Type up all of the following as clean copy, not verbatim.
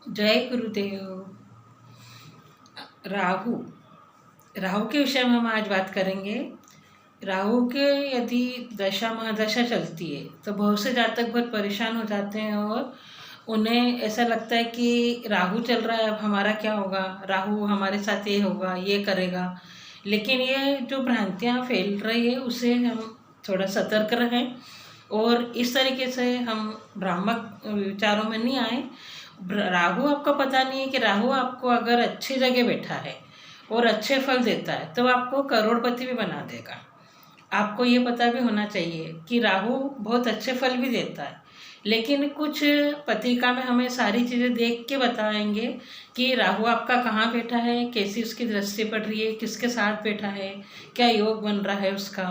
जय गुरुदेव। राहु राहु के विषय में हम आज बात करेंगे। राहु के यदि दशा महादशा चलती है तो बहुत से जातक बहुत परेशान हो जाते हैं और उन्हें ऐसा लगता है कि राहु चल रहा है, अब हमारा क्या होगा, राहु हमारे साथ ये होगा, ये करेगा। लेकिन ये जो भ्रांतियाँ फैल रही है उससे हम थोड़ा सतर्क रहें और इस तरीके से हम भ्रामक विचारों में नहीं आए। राहु आपका पता नहीं है कि राहु आपको अगर अच्छी जगह बैठा है और अच्छे फल देता है तो आपको करोड़पति भी बना देगा। आपको ये पता भी होना चाहिए कि राहु बहुत अच्छे फल भी देता है, लेकिन कुछ पत्रिका में हमें सारी चीज़ें देख के बताएंगे कि राहु आपका कहाँ बैठा है, कैसी उसकी दृष्टि पड़ रही है, किसके साथ बैठा है, क्या योग बन रहा है उसका।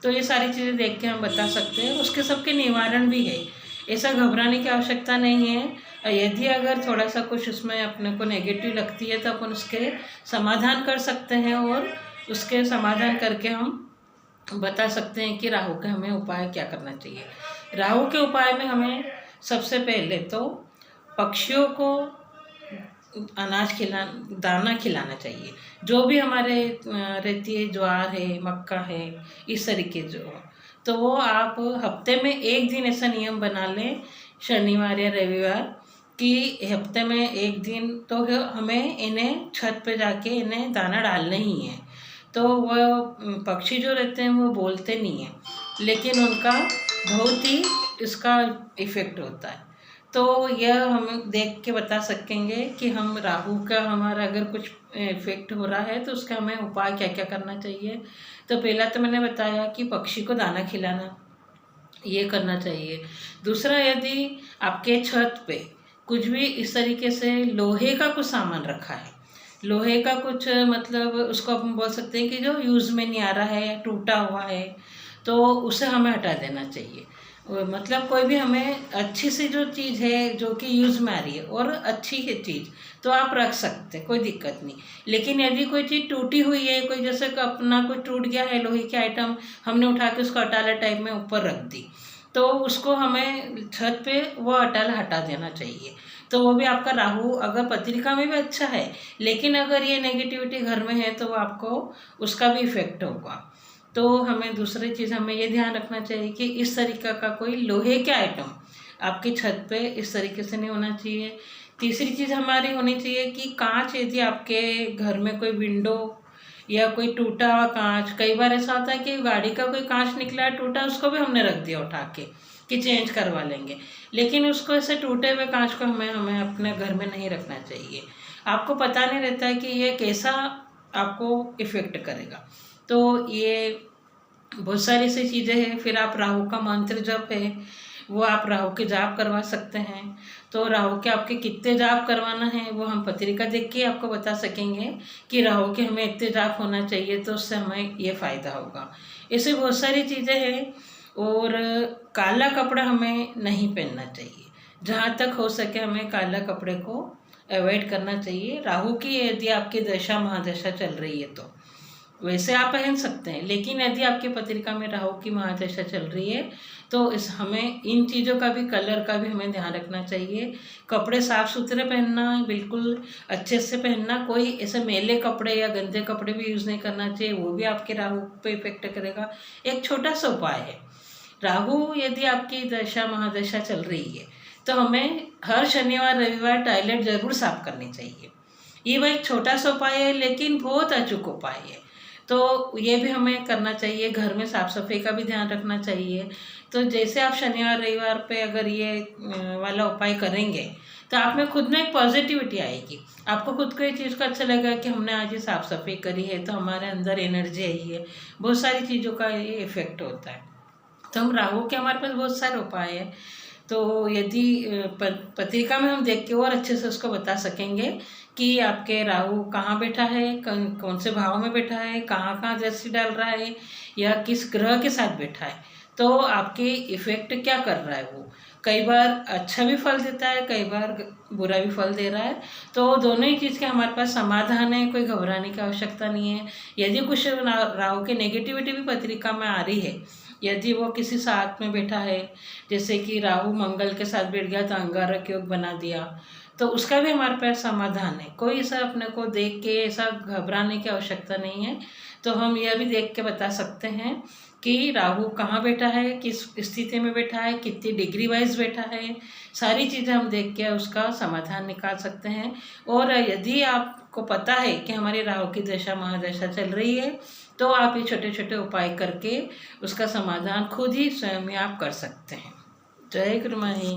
तो ये सारी चीज़ें देख के हम बता सकते हैं। उसके सबके निवारण भी है, ऐसा घबराने की आवश्यकता नहीं है। यदि अगर थोड़ा सा कुछ उसमें अपने को नेगेटिव लगती है तो अपन उसके समाधान कर सकते हैं और उसके समाधान करके हम बता सकते हैं कि राहु के हमें उपाय क्या करना चाहिए। राहु के उपाय में हमें सबसे पहले तो पक्षियों को दाना खिलाना चाहिए। जो भी हमारे रहती है, ज्वार है, मक्का है, इस तरीके जो, तो वो आप हफ्ते में एक दिन ऐसा नियम बना लें, शनिवार या रविवार, कि हफ्ते में एक दिन तो हमें इन्हें छत पे जाके इन्हें दाना डालना ही है। तो वह पक्षी जो रहते हैं वो बोलते नहीं हैं, लेकिन उनका बहुत ही इसका इफ़ेक्ट होता है। तो यह हम देख के बता सकेंगे कि हम राहु का हमारा अगर कुछ इफेक्ट हो रहा है तो उसका हमें उपाय क्या क्या करना चाहिए। तो पहला तो मैंने बताया कि पक्षी को दाना खिलाना, ये करना चाहिए। दूसरा, यदि आपके छत पे कुछ भी इस तरीके से लोहे का कुछ सामान रखा है, लोहे का कुछ मतलब उसको हम बोल सकते हैं कि जो यूज़ में नहीं आ रहा है या टूटा हुआ है, तो उसे हमें हटा देना चाहिए। मतलब कोई भी हमें अच्छी सी जो चीज़ है जो कि यूज़ में आ रही है और अच्छी है चीज़, तो आप रख सकते हैं, कोई दिक्कत नहीं। लेकिन यदि कोई चीज़ टूटी हुई है, कोई जैसे कि अपना कोई टूट गया है लोहे की आइटम, हमने उठा के उसको अटाला टाइप में ऊपर रख दी, तो उसको हमें छत पे वो अटाला हटा देना चाहिए। तो वो भी आपका राहु अगर पत्रिका में भी अच्छा है, लेकिन अगर ये नेगेटिविटी घर में है तो आपको उसका भी इफेक्ट होगा। तो हमें दूसरी चीज़ हमें ये ध्यान रखना चाहिए कि इस तरीक़े का कोई लोहे के आइटम आपकी छत पे इस तरीके से नहीं होना चाहिए। तीसरी चीज़ हमारी होनी चाहिए कि कांच, यदि आपके घर में कोई विंडो या कोई टूटा हुआ कांच, कई बार ऐसा होता है कि गाड़ी का कोई कांच निकला टूटा, उसको भी हमने रख दिया उठा के कि चेंज करवा लेंगे, लेकिन उसको ऐसे टूटे हुए कांच को हमें अपने घर में नहीं रखना चाहिए। आपको पता नहीं रहता है कि ये कैसा आपको इफ़ेक्ट करेगा। तो ये बहुत सारी ऐसी चीज़ें हैं। फिर आप राहु का मंत्र जप है, वो आप राहु के जाप करवा सकते हैं। तो राहु के आपके कितने जाप करवाना है वो हम पत्रिका देख के आपको बता सकेंगे कि राहु के हमें इतने जाप होना चाहिए, तो उससे हमें ये फ़ायदा होगा। ऐसे बहुत सारी चीज़ें हैं। और काला कपड़ा हमें नहीं पहनना चाहिए, जहाँ तक हो सके हमें काला कपड़े को अवॉइड करना चाहिए। राहु की यदि आपकी दशा महादशा चल रही है तो वैसे आप पहन सकते हैं, लेकिन यदि आपकी पत्रिका में राहु की महादशा चल रही है तो हमें इन चीज़ों का भी, कलर का भी हमें ध्यान रखना चाहिए। कपड़े साफ़ सुथरे पहनना, बिल्कुल अच्छे से पहनना, कोई ऐसे मैले कपड़े या गंदे कपड़े भी यूज़ नहीं करना चाहिए, वो भी आपके राहु पे इफेक्ट करेगा। एक छोटा सा उपाय है, राहु यदि आपकी दशा महादशा चल रही है तो हमें हर शनिवार रविवार टॉयलेट ज़रूर साफ करनी चाहिए। ये वह एक छोटा सा उपाय है, लेकिन बहुत अचूक उपाय है। तो ये भी हमें करना चाहिए। घर में साफ़ सफाई का भी ध्यान रखना चाहिए। तो जैसे आप शनिवार रविवार पे अगर ये वाला उपाय करेंगे तो आप में खुद में एक पॉजिटिविटी आएगी। आपको खुद को ये चीज़ का अच्छा लगेगा कि हमने आज ये साफ़ सफाई करी है तो हमारे अंदर एनर्जी आई है। बहुत सारी चीज़ों का ये इफ़ेक्ट होता है। तो हम राहु के हमारे पास बहुत सारे उपाय हैं। तो यदि पत्रिका में हम देख के और अच्छे से उसको बता सकेंगे कि आपके राहु कहाँ बैठा है, कौन से भाव में बैठा है, कहाँ कहाँ दृष्टि डाल रहा है या किस ग्रह के साथ बैठा है, तो आपके इफ़ेक्ट क्या कर रहा है। वो कई बार अच्छा भी फल देता है, कई बार बुरा भी फल दे रहा है। तो दोनों ही चीज़ के हमारे पास समाधान है, कोई घबराने की आवश्यकता नहीं है। यदि कुछ राहु की नेगेटिविटी भी पत्रिका में आ रही है यदि वो किसी साथ में बैठा है, जैसे कि राहु मंगल के साथ बैठ गया तो अंगारक योग बना दिया, तो उसका भी हमारे पास समाधान है। कोई ऐसा अपने को देख के ऐसा घबराने की आवश्यकता नहीं है। तो हम यह भी देख के बता सकते हैं कि राहु कहाँ बैठा है, किस स्थिति में बैठा है, कितनी डिग्री वाइज बैठा है, सारी चीज़ें हम देख के उसका समाधान निकाल सकते हैं। और यदि आपको पता है कि हमारी राहु की दशा महादशा चल रही है, तो आप ये छोटे छोटे उपाय करके उसका समाधान खुद ही स्वयं ही आप कर सकते हैं। जय गुरु माही।